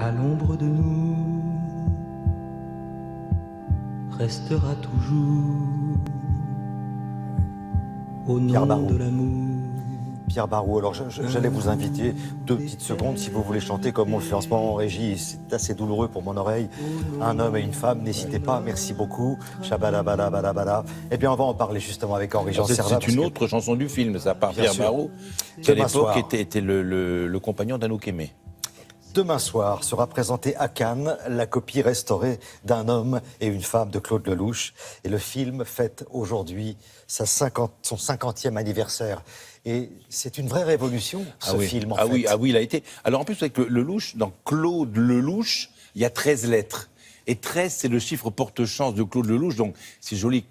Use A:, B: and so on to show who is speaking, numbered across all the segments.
A: à l'ombre de nous, restera toujours au nom de l'amour.
B: Pierre Barou, alors j'allais vous inviter 2 petites secondes si vous voulez chanter comme on le fait en ce moment en régie, c'est assez douloureux pour mon oreille. Un homme et une femme, n'hésitez pas, merci beaucoup. Shabalabala. Eh bien on va en parler justement avec Henri-Jean Servat.
C: C'est une autre chanson du film, ça, par Pierre Barou, qui à l'époque était le compagnon d'Anouk Aimée.
B: Demain soir sera présentée à Cannes la copie restaurée d'Un homme et une femme de Claude Lelouch. Et le film fête aujourd'hui son 50e anniversaire. Et c'est une vraie révolution, ce film, en fait.
C: Oui, il a été. Alors en plus, avec Lelouch, dans Claude Lelouch, il y a 13 lettres. Et 13, c'est le chiffre porte-chance de Claude Lelouch. Donc c'est joli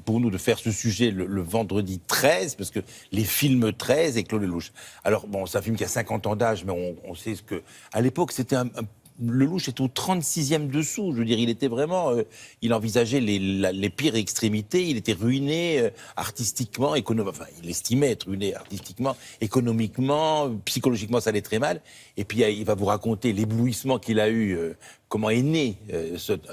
C: pour nous de faire ce sujet le vendredi 13, parce que les films 13 et Claude Lelouch. Alors bon, c'est un film qui a 50 ans d'âge, mais on sait ce que... À l'époque, c'était Lelouch était au 36e dessous. Je veux dire, il était vraiment... il envisageait les pires extrémités. Il était ruiné artistiquement, enfin, il estimait être ruiné artistiquement, économiquement, psychologiquement, ça allait très mal. Et puis, il va vous raconter l'éblouissement qu'il a eu, comment est né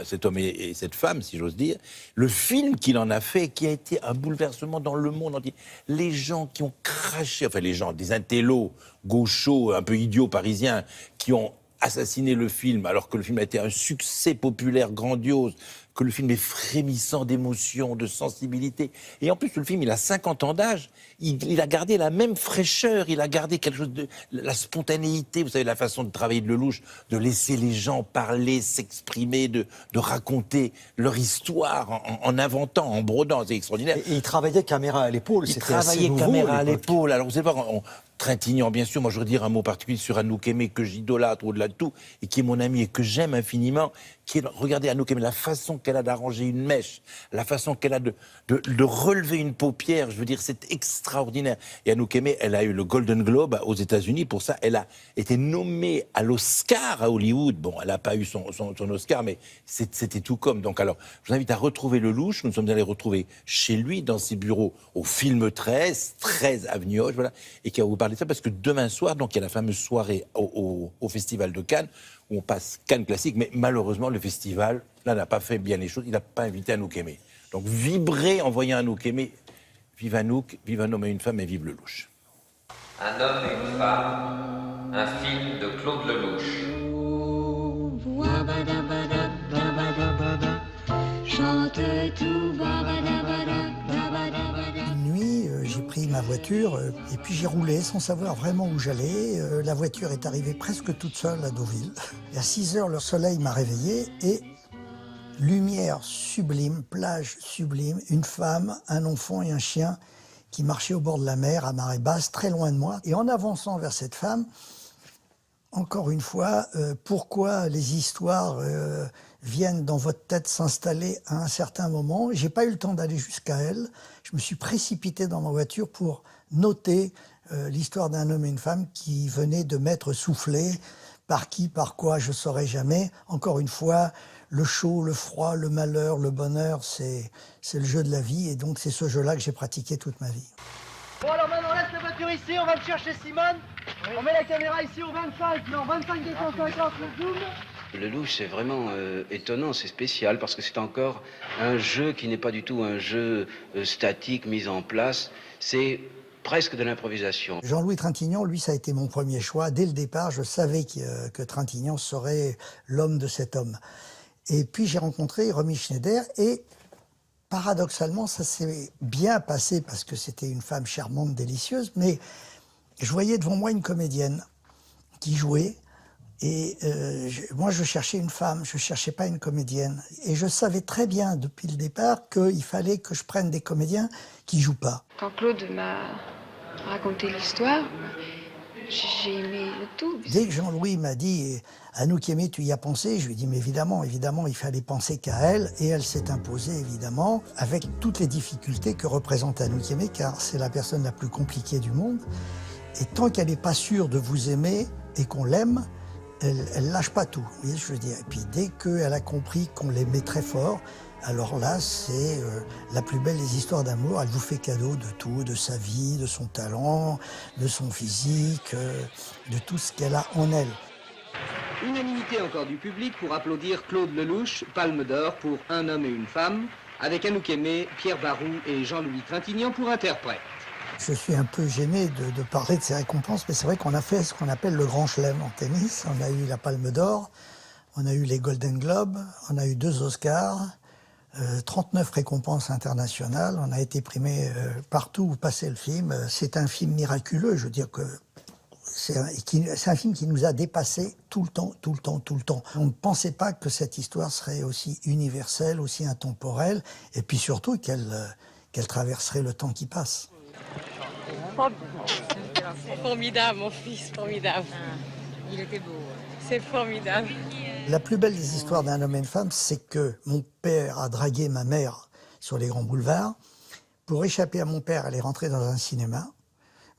C: cet homme et cette femme, si j'ose dire. Le film qu'il en a fait, qui a été un bouleversement dans le monde entier. Les gens qui ont craché, enfin les gens, des intellos gauchos, un peu idiots parisiens, qui ont assassiner le film, alors que le film a été un succès populaire grandiose, que le film est frémissant d'émotion, de sensibilité. Et en plus, le film, il a 50 ans d'âge. Il a gardé la même fraîcheur, il a gardé quelque chose de... La spontanéité, vous savez, la façon de travailler de Lelouch, de laisser les gens parler, s'exprimer, de raconter leur histoire en inventant, en brodant. C'est extraordinaire.
B: Et il travaillait caméra à l'épaule, c'était assez nouveau.
C: Il travaillait caméra à l'épaule. Alors, vous allez voir... Trintignant, bien sûr, moi je veux dire un mot particulier sur Anouk Aimée, que j'idolâtre au-delà de tout, et qui est mon amie et que j'aime infiniment, qui est, regardez Anouk Aimée, la façon qu'elle a d'arranger une mèche, la façon qu'elle a de relever une paupière, je veux dire, c'est extraordinaire. Et Anouk Aimée, elle a eu le Golden Globe aux États-Unis, pour ça, elle a été nommée à l'Oscar à Hollywood. Bon, elle n'a pas eu son Oscar, mais c'était tout comme. Donc alors, je vous invite à retrouver Lelouch, nous sommes allés retrouver chez lui, dans ses bureaux, au film 13 avenue Hoche, voilà, et qui va vous parler de ça, parce que demain soir, donc il y a la fameuse soirée au Festival de Cannes, où on passe Cannes classique, mais malheureusement, le festival, là, n'a pas fait bien les choses, il n'a pas invité Anouk Aimée. Donc vibrez en voyant Anouk Aimée. Vive Anouk, vive un homme et une femme, et vive Lelouch.
D: Un homme et une femme, un film de Claude Lelouch.
E: Chante tout, une nuit, j'ai pris ma voiture et puis j'ai roulé sans savoir vraiment où j'allais. La voiture est arrivée presque toute seule à Deauville. Et à 6 heures, le soleil m'a réveillé et lumière sublime, plage sublime, une femme, un enfant et un chien qui marchaient au bord de la mer à marée basse, très loin de moi. Et en avançant vers cette femme, encore une fois, pourquoi les histoires viennent dans votre tête s'installer à un certain moment. J'ai pas eu le temps d'aller jusqu'à elle. Je me suis précipité dans ma voiture pour noter l'histoire d'un homme et une femme qui venaient de m'être soufflés. Par qui, par quoi, je saurais jamais. Encore une fois, le chaud, le froid, le malheur, le bonheur, c'est le jeu de la vie. Et donc, c'est ce jeu-là que j'ai pratiqué toute ma vie.
F: Bon, alors maintenant, on laisse la voiture ici, on va me chercher Simone. Oui. On met la caméra ici au 25, non, 25 250, le zoom.
G: Lelouch, c'est vraiment étonnant, c'est spécial, parce que c'est encore un jeu qui n'est pas du tout un jeu statique, mis en place. C'est presque de l'improvisation.
E: Jean-Louis Trintignant, lui, ça a été mon premier choix. Dès le départ, je savais que Trintignant serait l'homme de cet homme. Et puis j'ai rencontré Romy Schneider et paradoxalement, ça s'est bien passé parce que c'était une femme charmante, délicieuse, mais je voyais devant moi une comédienne qui jouait et moi je cherchais une femme, je cherchais pas une comédienne. Et je savais très bien depuis le départ qu'il fallait que je prenne des comédiens qui jouent pas.
H: Quand Claude m'a raconté l'histoire, j'ai aimé tout.
E: Dès que Jean-Louis m'a dit « Anouk Aimée, tu y as pensé ?» Je lui ai dit « Mais évidemment, il fallait penser qu'à elle. » Et elle s'est imposée, évidemment, avec toutes les difficultés que représente Anouk Aimée, car c'est la personne la plus compliquée du monde. Et tant qu'elle n'est pas sûre de vous aimer et qu'on l'aime, elle lâche pas tout. Vous voyez ce que je veux dire? Et puis dès qu'elle a compris qu'on l'aimait très fort, alors là, c'est la plus belle des histoires d'amour. Elle vous fait cadeau de tout, de sa vie, de son talent, de son physique, de tout ce qu'elle a en elle.
I: Unanimité encore du public pour applaudir Claude Lelouch, Palme d'Or pour Un homme et une femme, avec Anouk Aimée, Pierre Barou et Jean-Louis Trintignant pour interprètes.
E: Je suis un peu gêné de parler de ces récompenses, mais c'est vrai qu'on a fait ce qu'on appelle le grand chelem en tennis. On a eu la Palme d'Or, on a eu les Golden Globes, on a eu 2 Oscars, 39 récompenses internationales. On a été primé partout où passait le film. C'est un film miraculeux, je veux dire que c'est un film qui nous a dépassés tout le temps. On ne pensait pas que cette histoire serait aussi universelle, aussi intemporelle, et puis surtout qu'elle traverserait le temps qui passe.
J: Formidable, mon fils, formidable.
K: Il était beau.
J: C'est formidable.
E: La plus belle des histoires d'Un homme et une femme, c'est que mon père a dragué ma mère sur les grands boulevards. Pour échapper à mon père, elle est rentrée dans un cinéma.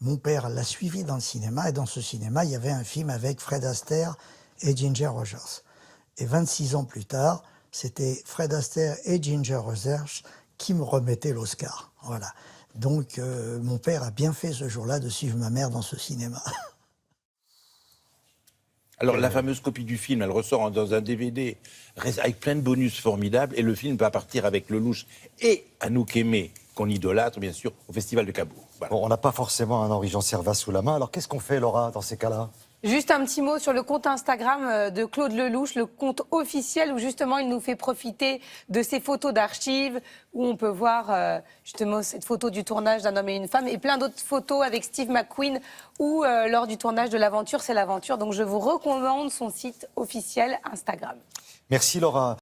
E: Mon père l'a suivie dans le cinéma, et dans ce cinéma, il y avait un film avec Fred Astaire et Ginger Rogers. Et 26 ans plus tard, c'était Fred Astaire et Ginger Rogers qui me remettaient l'Oscar. Voilà. Donc, mon père a bien fait ce jour-là de suivre ma mère dans ce cinéma.
C: Alors, la fameuse copie du film, elle ressort dans un DVD avec plein de bonus formidables, et le film va partir avec Lelouch et Anouk Aimée, qu'on idolâtre, bien sûr, au Festival de Cabourg. Voilà.
B: Bon, on n'a pas forcément un Henri-Jean Servat sous la main, alors qu'est-ce qu'on fait, Laura, dans ces cas-là?
K: Juste un petit mot sur le compte Instagram de Claude Lelouch, le compte officiel où justement il nous fait profiter de ces photos d'archives où on peut voir justement cette photo du tournage d'Un homme et une femme et plein d'autres photos avec Steve McQueen ou lors du tournage de L'Aventure, c'est l'aventure. Donc je vous recommande son site officiel Instagram.
B: Merci, Laura.